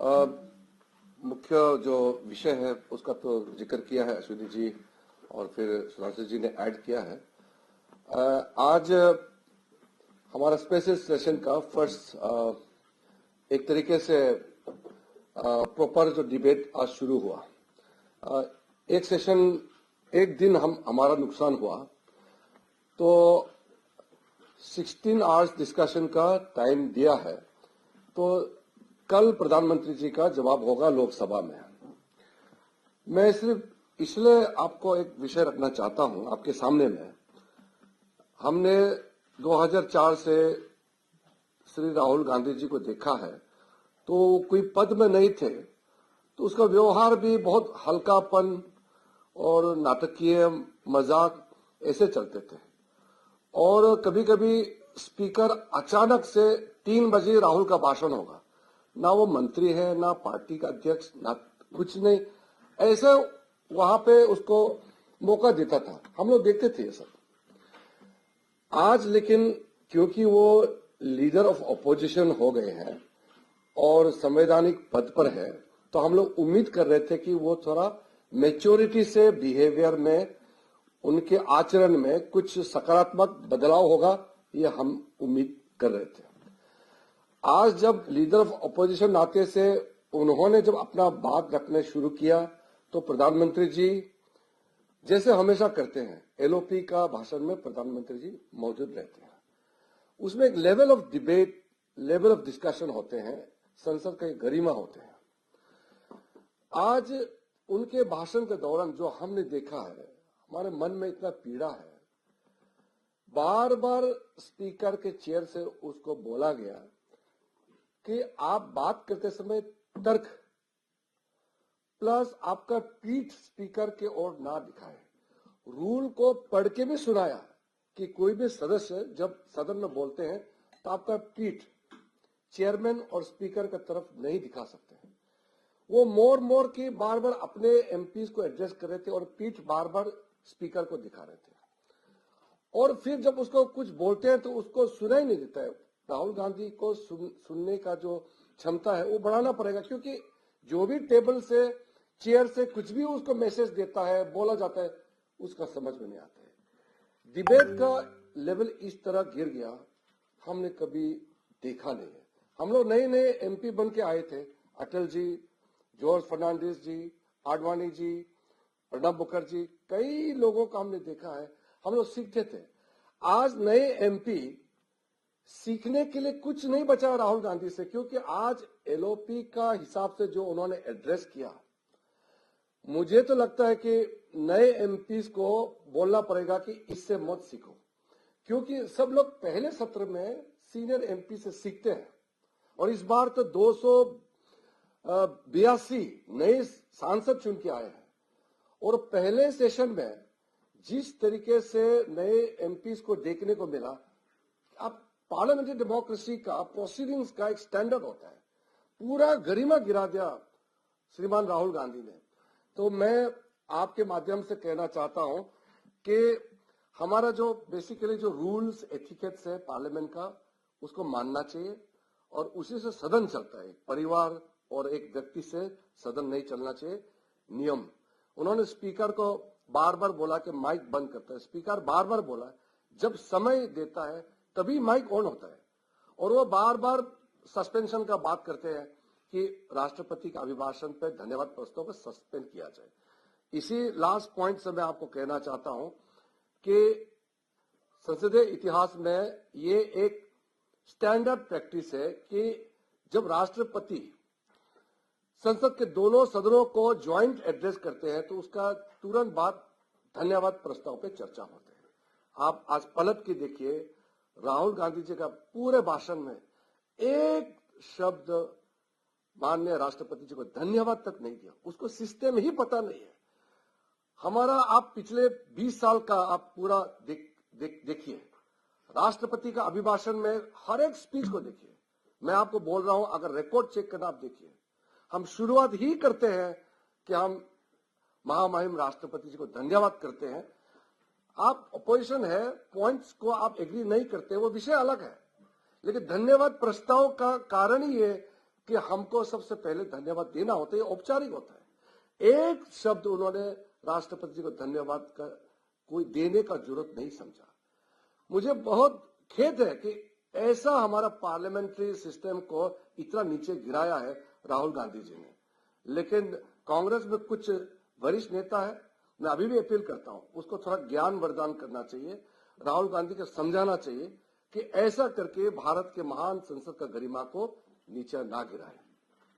मुख्य जो विषय है उसका तो जिक्र किया है अश्विनी जी और फिर सुधांशु जी ने ऐड किया है। आज हमारा स्पेशल सेशन का फर्स्ट एक तरीके से प्रॉपर जो डिबेट आज शुरू हुआ। एक सेशन एक दिन हमारा नुकसान हुआ तो 16 आवर्स डिस्कशन का टाइम दिया है, तो कल प्रधानमंत्री जी का जवाब होगा लोकसभा में। मैं सिर्फ इसलिए आपको एक विषय रखना चाहता हूं आपके सामने में। हमने 2004 से श्री राहुल गांधी जी को देखा है, तो कोई पद में नहीं थे तो उसका व्यवहार भी बहुत हल्कापन और नाटकीय मजाक ऐसे चलते थे। और कभी कभी स्पीकर अचानक से 3 बजे राहुल का भाषण होगा, ना वो मंत्री है ना पार्टी का अध्यक्ष ना कुछ नहीं, ऐसे वहां पे उसको मौका देता था। हम लोग देखते थे ये सब। आज लेकिन क्योंकि वो लीडर ऑफ ऑपोजिशन हो गए हैं और संवैधानिक पद पर है, तो हम लोग उम्मीद कर रहे थे कि वो थोड़ा मैच्योरिटी से बिहेवियर में, उनके आचरण में कुछ सकारात्मक बदलाव होगा, ये हम उम्मीद कर रहे थे। आज जब लीडर ऑफ ऑपोजिशन नाते से उन्होंने जब अपना बात रखने शुरू किया, तो प्रधानमंत्री जी जैसे हमेशा करते हैं, एलओपी का भाषण में प्रधानमंत्री जी मौजूद रहते हैं। उसमें एक level of debate, level of discussion होते हैं, संसद का एक गरिमा होते हैं। आज उनके भाषण के दौरान जो हमने देखा है, हमारे मन में इतना पीड़ा है। बार बार स्पीकर के चेयर से उसको बोला गया कि आप बात करते समय तर्क प्लस आपका पीठ स्पीकर के ओर ना दिखाए। रूल को पढ़ के भी सुनाया कि कोई भी सदस्य जब सदन में बोलते हैं तो आपका पीठ चेयरमैन और स्पीकर की तरफ नहीं दिखा सकते हैं। वो मोर की बार बार अपने एमपीज को एड्रेस कर रहे थे और पीठ बार बार स्पीकर को दिखा रहे थे। और फिर जब उसको कुछ बोलते हैं तो उसको सुना ही नहीं देता है। राहुल गांधी को सुनने का जो क्षमता है वो बढ़ाना पड़ेगा, क्योंकि जो भी टेबल से चेयर से कुछ भी उसको मैसेज देता है, बोला जाता है, उसका समझ में नहीं आता है। डिबेट का लेवल इस तरह गिर गया, हमने कभी देखा नहीं है। हम लोग नए नए एमपी बन के आए थे, अटल जी, जॉर्ज फर्नांडिस जी, आडवाणी जी, प्रणब मुखर्जी, कई लोगों का हमने देखा है। हम लोग सीखते थे। आज नए एमपी सीखने के लिए कुछ नहीं बचा राहुल गांधी से, क्योंकि आज एलओपी का हिसाब से जो उन्होंने एड्रेस किया, मुझे तो लगता है कि नए एमपीज को बोलना पड़ेगा कि इससे मत सीखो, क्योंकि सब लोग पहले सत्र में सीनियर एमपी से सीखते हैं। और इस बार तो 282 नए सांसद चुन के आए हैं। और पहले सेशन में जिस तरीके से नए एमपीज को देखने को मिला, अब पार्लियामेंट्री डेमोक्रेसी का प्रोसीडिंग्स का एक स्टैंडर्ड होता है, पूरा गरिमा गिरा दिया श्रीमान राहुल गांधी ने। तो मैं आपके माध्यम से कहना चाहता हूं कि हमारा जो बेसिकली जो रूल्स एथिकेट्स है पार्लियामेंट का, उसको मानना चाहिए और उसी से सदन चलता है। परिवार और एक व्यक्ति से सदन नहीं चलना चाहिए। नियम, उन्होंने स्पीकर को बार बार बोला कि माइक बंद करता है। स्पीकर बार बार बोला, जब समय देता है तभी माइक ऑन होता है। और वो बार बार सस्पेंशन का बात करते हैं कि राष्ट्रपति के अभिभाषण पर धन्यवाद प्रस्ताव को सस्पेंड किया जाए। इसी लास्ट पॉइंट से मैं आपको कहना चाहता हूं कि संसदीय इतिहास में ये एक स्टैंडर्ड प्रैक्टिस है कि जब राष्ट्रपति संसद के दोनों सदनों को ज्वाइंट एड्रेस करते हैं तो उसका तुरंत बाद धन्यवाद प्रस्ताव पे चर्चा होते हैं। आप आज पलट के देखिए, राहुल गांधी जी का पूरे भाषण में एक शब्द माननीय राष्ट्रपति जी को धन्यवाद तक नहीं दिया। उसको सिस्टम ही पता नहीं है हमारा। आप पिछले 20 साल का आप पूरा देखिए, राष्ट्रपति का अभिभाषण में हर एक स्पीच को देखिए। मैं आपको बोल रहा हूं, अगर रिकॉर्ड चेक करना आप देखिए, हम शुरुआत ही करते हैं कि हम महामहिम राष्ट्रपति जी को धन्यवाद करते हैं। आप अपोजिशन है, पॉइंट्स को आप एग्री नहीं करते, वो विषय अलग है, लेकिन धन्यवाद प्रस्ताव का कारण ही है कि हमको सबसे पहले धन्यवाद देना होता है, औपचारिक होता है। एक शब्द उन्होंने राष्ट्रपति जी को धन्यवाद का कोई देने का जरूरत नहीं समझा। मुझे बहुत खेद है कि ऐसा हमारा पार्लियामेंट्री सिस्टम को इतना नीचे गिराया है राहुल गांधी जी ने। लेकिन कांग्रेस में कुछ वरिष्ठ नेता है, मैं अभी भी अपील करता हूं, उसको थोड़ा ज्ञान वरदान करना चाहिए, राहुल गांधी को समझाना चाहिए कि ऐसा करके भारत के महान संसद का गरिमा को नीचे ना गिराए।